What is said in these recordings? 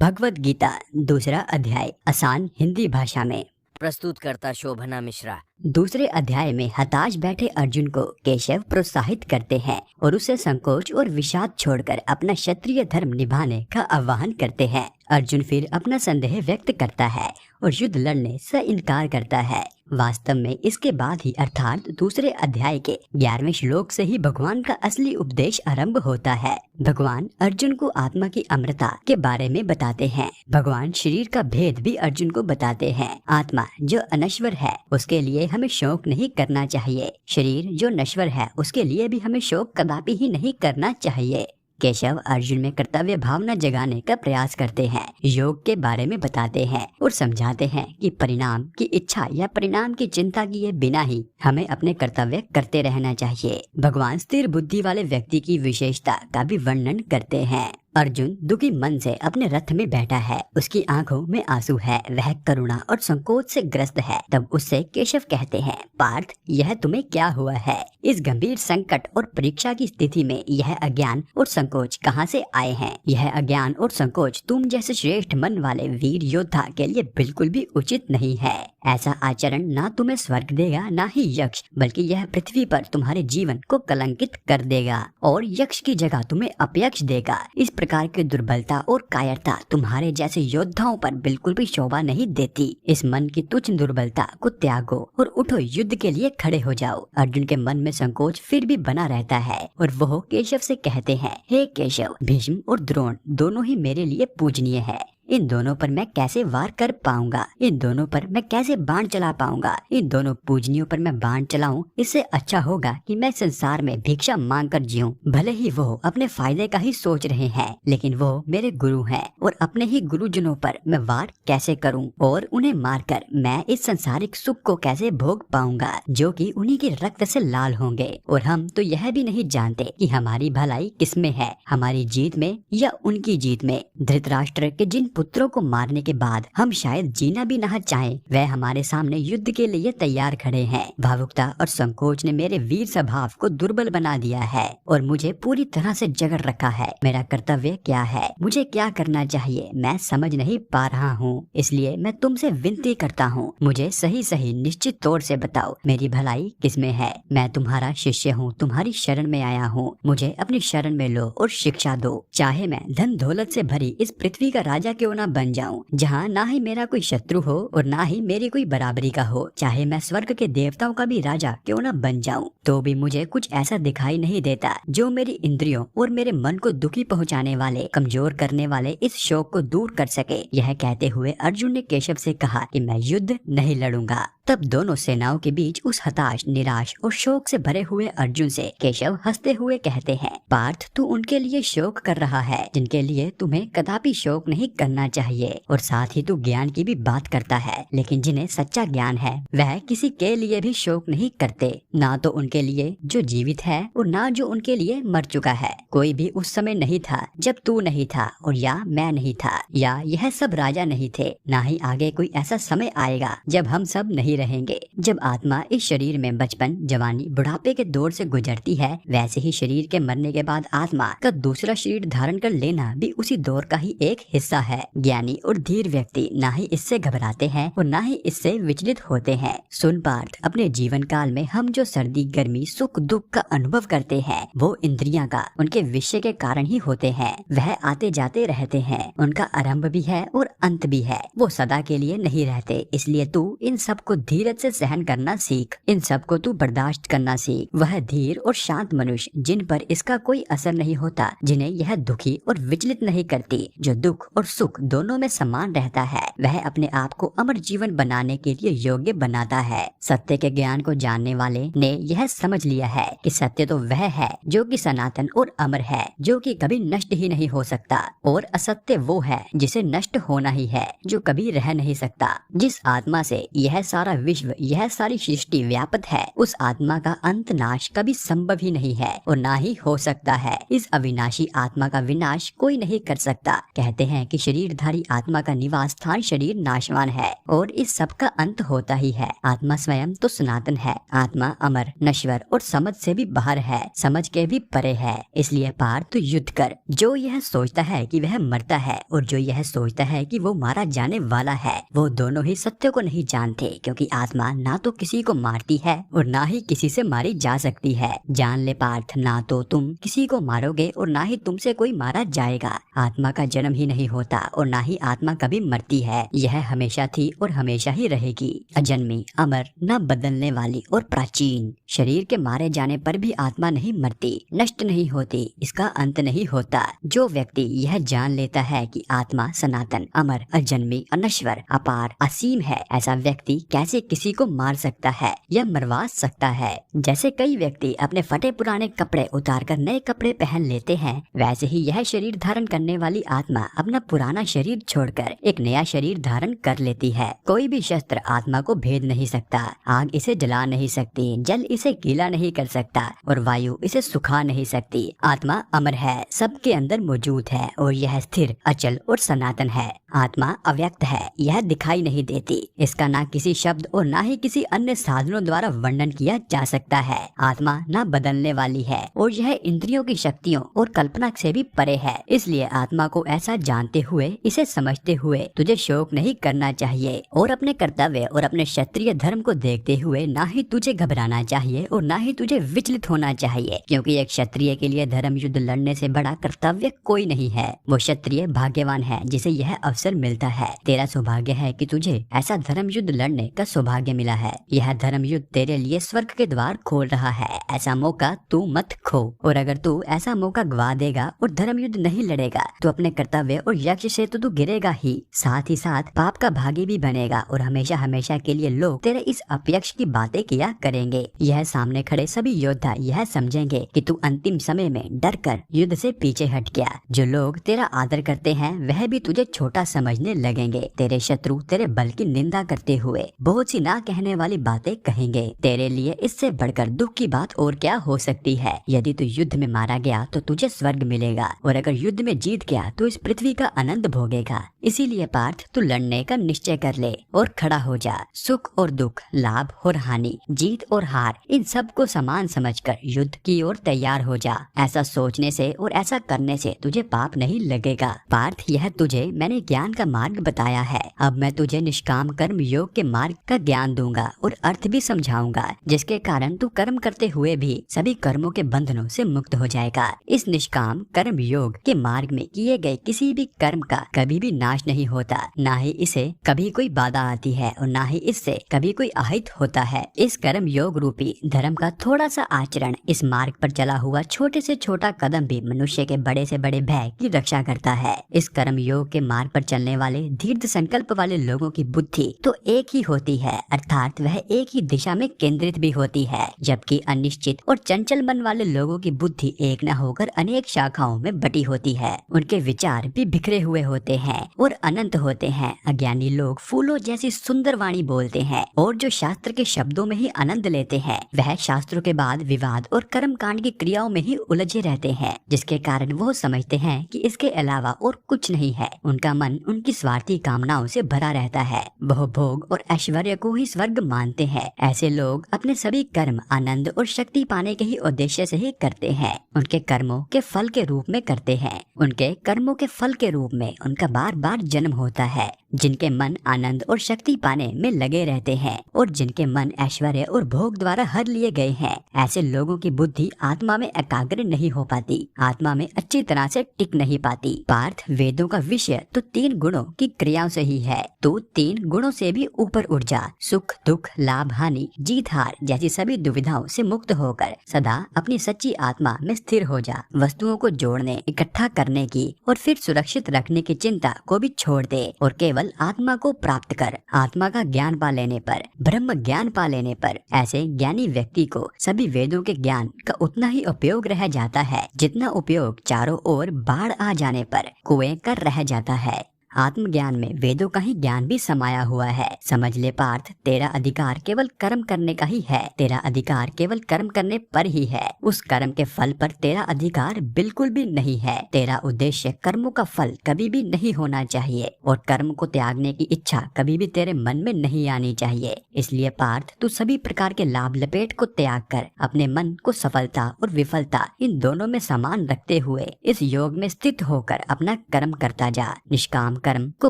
भगवत गीता दूसरा अध्याय आसान हिंदी भाषा में। प्रस्तुत करता शोभना मिश्रा। दूसरे अध्याय में हताश बैठे अर्जुन को केशव प्रोत्साहित करते हैं और उसे संकोच और विषाद छोड़कर अपना क्षत्रिय धर्म निभाने का आह्वान करते हैं। अर्जुन फिर अपना संदेह व्यक्त करता है और युद्ध लड़ने से इनकार करता है। वास्तव में इसके बाद ही अर्थात दूसरे अध्याय के 11वें श्लोक से ही भगवान का असली उपदेश आरंभ होता है। भगवान अर्जुन को आत्मा की अमरता के बारे में बताते हैं। भगवान शरीर का भेद भी अर्जुन को बताते हैं। आत्मा जो अनश्वर है उसके लिए हमें शोक नहीं करना चाहिए। शरीर जो नश्वर है उसके लिए भी हमें शोक कदापि ही नहीं करना चाहिए। केशव अर्जुन में कर्तव्य भावना जगाने का प्रयास करते हैं, योग के बारे में बताते हैं और समझाते हैं कि परिणाम की इच्छा या परिणाम की चिंता किए बिना ही हमें अपने कर्तव्य करते रहना चाहिए। भगवान स्थिर बुद्धि वाले व्यक्ति की विशेषता का भी वर्णन करते हैं। अर्जुन दुखी मन से अपने रथ में बैठा है, उसकी आंखों में आंसू है, वह करुणा और संकोच से ग्रस्त है। तब उससे केशव कहते हैं, पार्थ यह तुम्हें क्या हुआ है? इस गंभीर संकट और परीक्षा की स्थिति में यह अज्ञान और संकोच कहाँ से आए हैं? यह अज्ञान और संकोच तुम जैसे श्रेष्ठ मन वाले वीर योद्धा के लिए बिल्कुल भी उचित नहीं है। ऐसा आचरण ना तुम्हें स्वर्ग देगा ना ही यक्ष, बल्कि यह पृथ्वी पर तुम्हारे जीवन को कलंकित कर देगा और यक्ष की जगह तुम्हें अपयक्ष देगा। इस प्रकार की दुर्बलता और कायरता तुम्हारे जैसे योद्धाओं पर बिल्कुल भी शोभा नहीं देती। इस मन की तुच्छ दुर्बलता को त्यागो और उठो, युद्ध के लिए खड़े हो जाओ। अर्जुन के मन में संकोच फिर भी बना रहता है और वह केशव से कहते हैं, हे केशव, भीष्म और द्रोण दोनों ही मेरे लिए पूजनीय है। इन दोनों पर मैं कैसे वार कर पाऊंगा? इन दोनों पर मैं कैसे बाण चला पाऊंगा? इन दोनों पूजनियों पर मैं बाण चलाऊं, इससे अच्छा होगा कि मैं संसार में भिक्षा मांग कर जीऊं। भले ही वो अपने फायदे का ही सोच रहे हैं, लेकिन वो मेरे गुरु हैं और अपने ही गुरुजनों पर मैं वार कैसे करूं और उन्हें मारकर मैं इस संसारिक सुख को कैसे भोग पाऊंगा जो कि उन्हीं के रक्त से लाल होंगे। और हम तो यह भी नहीं जानते कि हमारी भलाई किसमें है, हमारी जीत में या उनकी जीत में। धृतराष्ट्र के जिन पुत्रों को मारने के बाद हम शायद जीना भी न चाहें, वह हमारे सामने युद्ध के लिए तैयार खड़े हैं। भावुकता और संकोच ने मेरे वीर स्वभाव को दुर्बल बना दिया है और मुझे पूरी तरह से जकड़ रखा है। मेरा कर्तव्य क्या है, मुझे क्या करना चाहिए, मैं समझ नहीं पा रहा हूँ। इसलिए मैं तुमसे विनती करता हूँ, मुझे सही सही निश्चित तौर से बताओ, मेरी भलाई किसमें है? मैं तुम्हारा शिष्य हूँ, तुम्हारी शरण में आया हूँ, मुझे अपनी शरण में लो और शिक्षा दो। चाहे मैं धन दौलत से भरी इस पृथ्वी का राजा क्यों ना बन जाऊं, जहाँ ना ही मेरा कोई शत्रु हो और ना ही मेरी कोई बराबरी का हो। चाहे मैं स्वर्ग के देवताओं का भी राजा क्यों ना बन जाऊं, तो भी मुझे कुछ ऐसा दिखाई नहीं देता जो मेरी इंद्रियों और मेरे मन को दुखी पहुंचाने वाले, कमजोर करने वाले इस शोक को दूर कर सके। यह कहते हुए अर्जुन ने केशव से कहा कि मैं युद्ध नहीं लड़ूंगा। तब दोनों सेनाओं के बीच उस हताश, निराश और शोक से भरे हुए अर्जुन से केशव हंसते हुए कहते हैं, पार्थ तू उनके लिए शोक कर रहा है जिनके लिए तुम्हें कदापि शोक नहीं करना चाहिए, और साथ ही तू ज्ञान की भी बात करता है, लेकिन जिन्हें सच्चा ज्ञान है वह किसी के लिए भी शोक नहीं करते, ना तो उनके लिए जो जीवित है और ना जो उनके लिए मर चुका है। कोई भी उस समय नहीं था जब तू नहीं था और या मैं नहीं था या यह सब राजा नहीं थे, ना ही आगे कोई ऐसा समय आएगा जब हम सब नहीं रहेंगे। जब आत्मा इस शरीर में बचपन, जवानी, बुढ़ापे के दौर से गुजरती है, वैसे ही शरीर के मरने के बाद आत्मा का दूसरा शरीर धारण कर लेना भी उसी दौर का ही एक हिस्सा है। ज्ञानी और धीर व्यक्ति ना ही इससे घबराते हैं और ना ही इससे विचलित होते हैं। सुन पार्थ, अपने जीवन काल में हम जो सर्दी, गर्मी, सुख, दुख का अनुभव करते हैं वो इंद्रियां का, उनके विषय के कारण ही होते हैं। वह आते जाते रहते हैं, उनका आरंभ भी है और अंत भी है, वो सदा के लिए नहीं रहते। इसलिए तू इन सब को धीरज से सहन करना सीख, इन सब को तू बर्दाश्त करना सीख। वह धीर और शांत मनुष्य जिन पर इसका कोई असर नहीं होता, जिन्हें यह दुखी और विचलित नहीं करती, जो दुख और सुख दोनों में समान रहता है, वह अपने आप को अमर जीवन बनाने के लिए योग्य बनाता है। सत्य के ज्ञान को जानने वाले ने यह समझ लिया है कि सत्य तो वह है जो कि सनातन और अमर है, जो कि कभी नष्ट ही नहीं हो सकता, और असत्य वो है जिसे नष्ट होना ही है, जो कभी रह नहीं सकता। जिस आत्मा से यह सारा सारा विश्व, यह सारी सृष्टि व्यापक है, उस आत्मा का अंत नाश कभी संभव ही नहीं है और ना ही हो सकता है। इस अविनाशी आत्मा का विनाश कोई नहीं कर सकता। कहते हैं कि शरीरधारी आत्मा का निवास स्थान शरीर नाशवान है और इस सब का अंत होता ही है। आत्मा स्वयं तो सनातन है। आत्मा अमर, नश्वर और समझ से भी बाहर है, समझ के भी परे है। इसलिए पार्थ युद्ध कर। जो यह सोचता है कि वह मरता है और जो यह सोचता है कि वो मारा जाने वाला है, वो दोनों ही सत्य को नहीं जानते, क्योंकि आत्मा ना तो किसी को मारती है और ना ही किसी से मारी जा सकती है। जान ले पार्थ, ना तो तुम किसी को मारोगे और ना ही तुमसे कोई मारा जाएगा। आत्मा का जन्म ही नहीं होता और ना ही आत्मा कभी मरती है। यह हमेशा थी और हमेशा ही रहेगी, अजन्मी, अमर, न बदलने वाली और प्राचीन। शरीर के मारे जाने पर भी आत्मा नहीं मरती, नष्ट नहीं होती, इसका अंत नहीं होता। जो व्यक्ति यह जान लेता है कि आत्मा सनातन, अमर, अजन्मी, अनश्वर, अपार, असीम है, ऐसा व्यक्ति कैसे किसी को मार सकता है या मरवा सकता है। जैसे कई व्यक्ति अपने फटे पुराने कपड़े उतार कर नए कपड़े पहन लेते हैं, वैसे ही यह शरीर धारण करने वाली आत्मा अपना पुराना शरीर छोड़कर एक नया शरीर धारण कर लेती है। कोई भी शस्त्र आत्मा को भेद नहीं सकता, आग इसे जला नहीं सकती, जल इसे गीला नहीं कर सकता और वायु इसे सुखा नहीं सकती। आत्मा अमर है, सबके अंदर मौजूद है और यह स्थिर, अचल और सनातन है। आत्मा अव्यक्त है, यह दिखाई नहीं देती, इसका ना किसी शब्द और ना ही किसी अन्य साधनों द्वारा वर्णन किया जा सकता है। आत्मा ना बदलने वाली है और यह इंद्रियों की शक्तियों और कल्पना से भी परे है। इसलिए आत्मा को ऐसा जानते हुए, इसे समझते हुए तुझे शोक नहीं करना चाहिए और अपने कर्तव्य और अपने क्षत्रिय धर्म को देखते हुए ना ही तुझे घबराना चाहिए और ना ही तुझे विचलित होना चाहिए, क्योंकि एक क्षत्रिय के लिए धर्म युद्ध लड़ने से बड़ा कर्तव्य कोई नहीं है। वो क्षत्रिय भाग्यवान है जिसे यह अवसर मिलता है। तेरा सौभाग्य है कि तुझे ऐसा धर्म युद्ध लड़ने का सौभाग्य मिला है। यह धर्म युद्ध तेरे लिए स्वर्ग के द्वार खोल रहा है, ऐसा मौका तू मत खो। और अगर तू ऐसा मौका गवा देगा और धर्म युद्ध नहीं लड़ेगा तो अपने कर्तव्य और यक्ष से तो तू गिरेगा ही, साथ ही साथ पाप का भागी भी बनेगा और हमेशा हमेशा के लिए लोग तेरे इस अपयश की बातें किया करेंगे। यह सामने खड़े सभी योद्धा यह समझेंगे कि तू अंतिम समय में डर कर युद्ध से पीछे हट गया। जो लोग तेरा आदर करते हैं वह भी तुझे छोटा समझने लगेंगे। तेरे शत्रु तेरे बल की निंदा करते हुए बहुत सी ना कहने वाली बातें कहेंगे। तेरे लिए इससे बढ़कर दुख की बात और क्या हो सकती है। यदि तू युद्ध में मारा गया तो तुझे स्वर्ग मिलेगा और अगर युद्ध में जीत गया तो इस पृथ्वी का आनंद भोगेगा। इसीलिए पार्थ, तू लड़ने का निश्चय कर ले और खड़ा हो जा। सुख और दुख, लाभ और हानि, जीत और हार, इन सब को समान समझकर युद्ध की ओर तैयार हो जा। ऐसा सोचने से और ऐसा करने से तुझे पाप नहीं लगेगा। पार्थ, यह तुझे मैंने ज्ञान का मार्ग बताया है। अब मैं तुझे निष्काम कर्म योग के मार्ग का ज्ञान दूंगा और अर्थ भी समझाऊंगा, जिसके कारण तू कर्म करते हुए भी सभी कर्मों के बंधनों से मुक्त हो जाएगा। इस निष्काम कर्म योग के मार्ग में किए गए किसी भी कर्म का कभी भी नाश नहीं होता, ना ही इसे कभी कोई बाधा आती है और ना ही इससे कभी कोई अहित होता है। इस कर्म योग रूपी धर्म का थोड़ा सा आचरण, इस मार्ग पर चला हुआ छोटे से छोटा कदम भी मनुष्य के बड़े से बड़े भय की रक्षा करता है। इस कर्म योग के मार्ग पर चलने वाले दृढ़ संकल्प वाले लोगों की बुद्धि तो एक ही होती है, अर्थात वह एक ही दिशा में केंद्रित भी होती है, जबकि अनिश्चित और चंचल मन वाले लोगों की बुद्धि एक न होकर अनेक शाखाओं में बटी होती है। उनके विचार भी बिखरे हुए होते हैं और अनंत होते हैं। अज्ञानी लोग फूलों जैसी सुंदर वाणी बोलते हैं और जो शास्त्र के शब्दों में ही आनंद लेते हैं, वह शास्त्रों के बाद विवाद और कर्म कांड की क्रियाओं में ही उलझे रहते हैं, जिसके कारण वो समझते हैं कि इसके अलावा और कुछ नहीं है। उनका मन उनकी स्वार्थी कामनाओं से भरा रहता है। वह भोग और ऐश्वर्य को ही स्वर्ग मानते हैं। ऐसे लोग अपने सभी कर्म आनंद और शक्ति पाने के ही उद्देश्य से ही करते हैं। उनके कर्मों के फल के रूप में करते हैं। उनके कर्मों के फल के रूप में उनका बार बार जन्म होता है। जिनके मन आनंद और शक्ति पाने में लगे रहते हैं और जिनके मन ऐश्वर्य और भोग द्वारा हर लिए गए हैं, ऐसे लोगों की बुद्धि आत्मा में एकाग्र नहीं हो पाती, आत्मा में अच्छी तरह से टिक नहीं पाती। पार्थ, वेदों का विषय तो 3 गुणों की क्रियाओं से ही है। तो 3 गुणों से भी ऊपर उठ जा। सुख दुख, लाभ हानि, जीत हार जैसी सभी दुविधाओं से मुक्त होकर सदा अपनी सच्ची आत्मा में स्थिर हो जा। वस्तुओं को जोड़ने, इकट्ठा करने की और फिर सुरक्षित रखने की चिंता को भी छोड़ दे और केवल आत्मा को प्राप्त कर। आत्मा का ज्ञान पा लेने पर, ब्रह्म ज्ञान पा लेने पर, ऐसे ज्ञानी व्यक्ति को सभी वेदों के ज्ञान का उतना ही उपयोग रह जाता है जितना उपयोग चारों ओर बाढ़ आ जाने पर कुएं का रह जाता है। आत्मज्ञान में वेदों का ही ज्ञान भी समाया हुआ है। समझ ले पार्थ, तेरा अधिकार केवल कर्म करने का ही है। तेरा अधिकार केवल कर्म करने पर ही है। उस कर्म के फल पर तेरा अधिकार बिल्कुल भी नहीं है। तेरा उद्देश्य कर्मों का फल कभी भी नहीं होना चाहिए और कर्म को त्यागने की इच्छा कभी भी तेरे मन में नहीं आनी चाहिए। इसलिए पार्थ, तू सभी प्रकार के लाभ लपेट को त्याग कर अपने मन को सफलता और विफलता इन दोनों में समान रखते हुए इस योग में स्थित होकर अपना कर्म करता जा। निष्काम कर्म को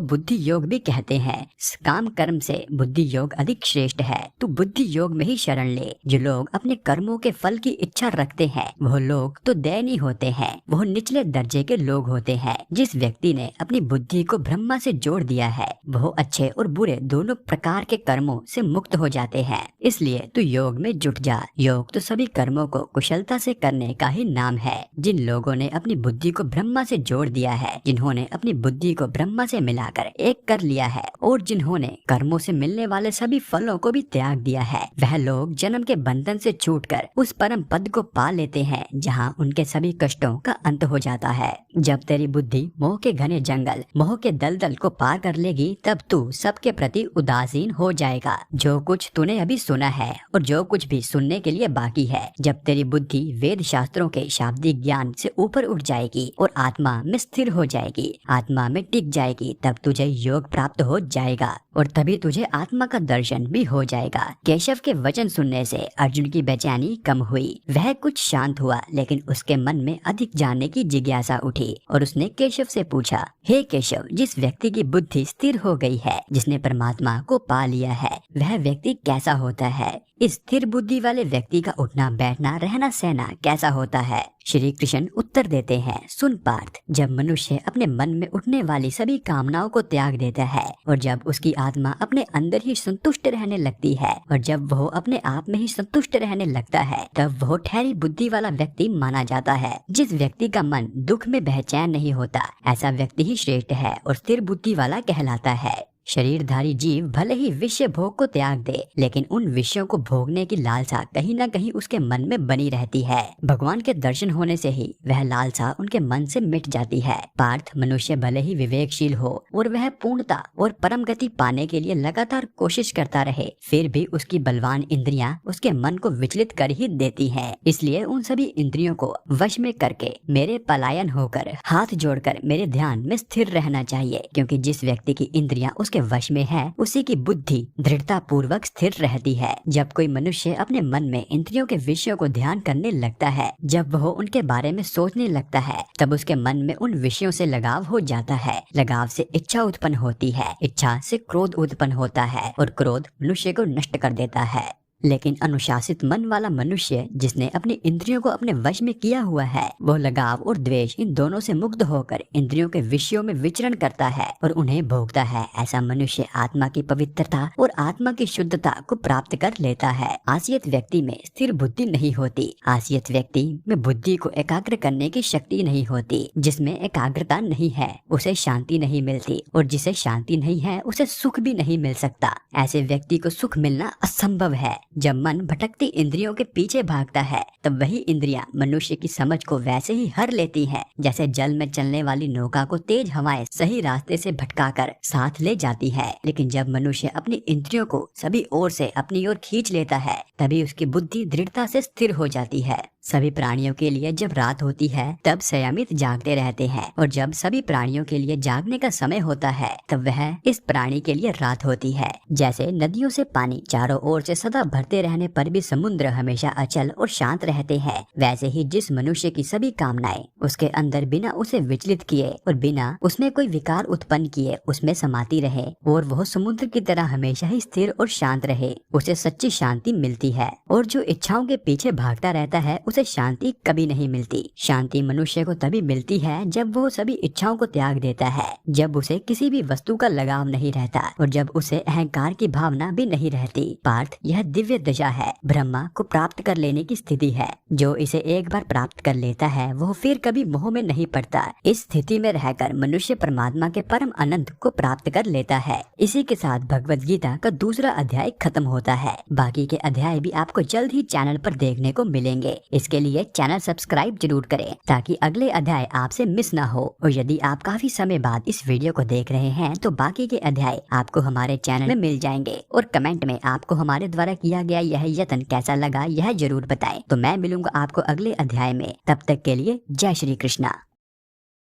बुद्धि योग भी कहते हैं। काम कर्म से बुद्धि योग अधिक श्रेष्ठ है। तू बुद्धि योग में ही शरण ले। जो लोग अपने कर्मों के फल की इच्छा रखते हैं वह लोग तो दयनीय होते हैं, वह निचले दर्जे के लोग होते हैं। जिस व्यक्ति ने अपनी बुद्धि को ब्रह्मा से जोड़ दिया है वह अच्छे और बुरे दोनों प्रकार के कर्मों से मुक्त हो जाते हैं। इसलिए तू योग में जुट जा। योग तो सभी कर्मों को कुशलता से करने का ही नाम है। जिन लोगों ने अपनी बुद्धि को ब्रह्मा से जोड़ दिया है, जिन्होंने अपनी बुद्धि को ब्रह्मा से मिलाकर एक कर लिया है और जिन्होंने कर्मों से मिलने वाले सभी फलों को भी त्याग दिया है, वह लोग जन्म के बंधन से छूटकर उस परम पद को पा लेते हैं जहाँ उनके सभी कष्टों का अंत हो जाता है। जब तेरी बुद्धि मोह के घने जंगल, मोह के दलदल को पार कर लेगी, तब तू सबके प्रति उदासीन हो जाएगा। जो कुछ तूने अभी सुना है और जो कुछ भी सुनने के लिए बाकी है, जब तेरी बुद्धि वेद शास्त्रों के शाब्दिक ज्ञान से ऊपर उठ जाएगी और आत्मा में स्थिर हो जाएगी, आत्मा में टिक जाएगी, तब तुझे योग प्राप्त हो जाएगा और तभी तुझे आत्मा का दर्शन भी हो जाएगा। केशव के वचन सुनने से अर्जुन की बेचैनी कम हुई। वह कुछ शांत हुआ, लेकिन उसके मन में अधिक जानने की जिज्ञासा उठी और उसने केशव से पूछा, हे केशव, जिस व्यक्ति की बुद्धि स्थिर हो गई है, जिसने परमात्मा को पा लिया है, वह व्यक्ति कैसा होता है? इस स्थिर बुद्धि वाले व्यक्ति का उठना बैठना रहना सहना कैसा होता है? श्री कृष्ण उत्तर देते हैं, सुन पार्थ, जब मनुष्य अपने मन में उठने वाली सभी कामनाओं को त्याग देता है और जब उसकी आत्मा अपने अंदर ही संतुष्ट रहने लगती है और जब वह अपने आप में ही संतुष्ट रहने लगता है, तब वह ठहरी बुद्धि वाला व्यक्ति माना जाता है। जिस व्यक्ति का मन दुख में बेचैन नहीं होता, ऐसा व्यक्ति ही श्रेष्ठ है और स्थिर बुद्धि वाला कहलाता है। शरीरधारी जीव भले ही विषय भोग को त्याग दे, लेकिन उन विषयों को भोगने की लालसा कहीं न कहीं उसके मन में बनी रहती है। भगवान के दर्शन होने से ही वह लालसा उनके मन से मिट जाती है। पार्थ, मनुष्य भले ही विवेकशील हो और वह पूर्णता और परम गति पाने के लिए लगातार कोशिश करता रहे, फिर भी उसकी बलवान इंद्रियां उसके मन को विचलित कर ही देती हैं। इसलिए उन सभी इंद्रियों को वश में करके मेरे पलायन होकर हाथ जोड़कर मेरे ध्यान में स्थिर रहना चाहिए, क्योंकि जिस व्यक्ति की इंद्रियां उसके वश में है, उसी की बुद्धि दृढ़ता पूर्वक स्थिर रहती है। जब कोई मनुष्य अपने मन में इंद्रियों के विषयों को ध्यान करने लगता है, जब वह उनके बारे में सोचने लगता है, तब उसके मन में उन विषयों से लगाव हो जाता है। लगाव से इच्छा उत्पन्न होती है, इच्छा से क्रोध उत्पन्न होता है और क्रोध मनुष्य को नष्ट कर देता है। लेकिन अनुशासित मन वाला मनुष्य, जिसने अपनी इंद्रियों को अपने वश में किया हुआ है, वह लगाव और द्वेष इन दोनों से मुक्त होकर इंद्रियों के विषयों में विचरण करता है और उन्हें भोगता है। ऐसा मनुष्य आत्मा की पवित्रता और आत्मा की शुद्धता को प्राप्त कर लेता है। आसियत व्यक्ति में स्थिर बुद्धि नहीं होती। आसियत व्यक्ति में बुद्धि को एकाग्र करने की शक्ति नहीं होती। जिसमें एकाग्रता नहीं है उसे शांति नहीं मिलती और जिसे शांति नहीं है उसे सुख भी नहीं मिल सकता। ऐसे व्यक्ति को सुख मिलना असंभव है। जब मन भटकती इंद्रियों के पीछे भागता है, तब वही इंद्रियां मनुष्य की समझ को वैसे ही हर लेती हैं, जैसे जल में चलने वाली नौका को तेज हवाएं सही रास्ते से भटकाकर साथ ले जाती है। लेकिन जब मनुष्य अपनी इंद्रियों को सभी ओर से अपनी ओर खींच लेता है, तभी उसकी बुद्धि दृढ़ता से स्थिर हो जाती है। सभी प्राणियों के लिए जब रात होती है, तब संयमित जागते रहते हैं और जब सभी प्राणियों के लिए जागने का समय होता है, तब वह इस प्राणी के लिए रात होती है। जैसे नदियों से पानी चारों ओर से सदा भरते रहने पर भी समुद्र हमेशा अचल और शांत रहते हैं, वैसे ही जिस मनुष्य की सभी कामनाएं उसके अंदर बिना उसे विचलित किए और बिना उसमें कोई विकार उत्पन्न किए उसमें समाती रहे और वह समुद्र की तरह हमेशा ही स्थिर और शांत रहे, उसे सच्ची शांति मिलती है। और जो इच्छाओं के पीछे भागता रहता है, उसे शांति कभी नहीं मिलती। शांति मनुष्य को तभी मिलती है जब वो सभी इच्छाओं को त्याग देता है, जब उसे किसी भी वस्तु का लगाव नहीं रहता और जब उसे अहंकार की भावना भी नहीं रहती। पार्थ, यह दिव्य दिव्य दशा है, ब्रह्मा को प्राप्त कर लेने की स्थिति है। जो इसे एक बार प्राप्त कर लेता है वह फिर कभी मोह में नहीं पड़ता। इस स्थिति में रहकर मनुष्य परमात्मा के परम आनंद को प्राप्त कर लेता है। इसी के साथ भगवद गीता का दूसरा अध्याय खत्म होता है। बाकी के अध्याय भी आपको जल्द ही चैनल पर देखने को मिलेंगे। इसके लिए चैनल सब्सक्राइब जरूर करें ताकि अगले अध्याय आपसे मिस ना हो। और यदि आप काफी समय बाद इस वीडियो को देख रहे हैं तो बाकी के अध्याय आपको हमारे चैनल में मिल जाएंगे। और कमेंट में आपको हमारे द्वारा किया गया यह यत्न कैसा लगा यह जरूर बताएं। तो मैं मिलूंगा आपको अगले अध्याय में। तब तक के लिए जय श्री कृष्णा।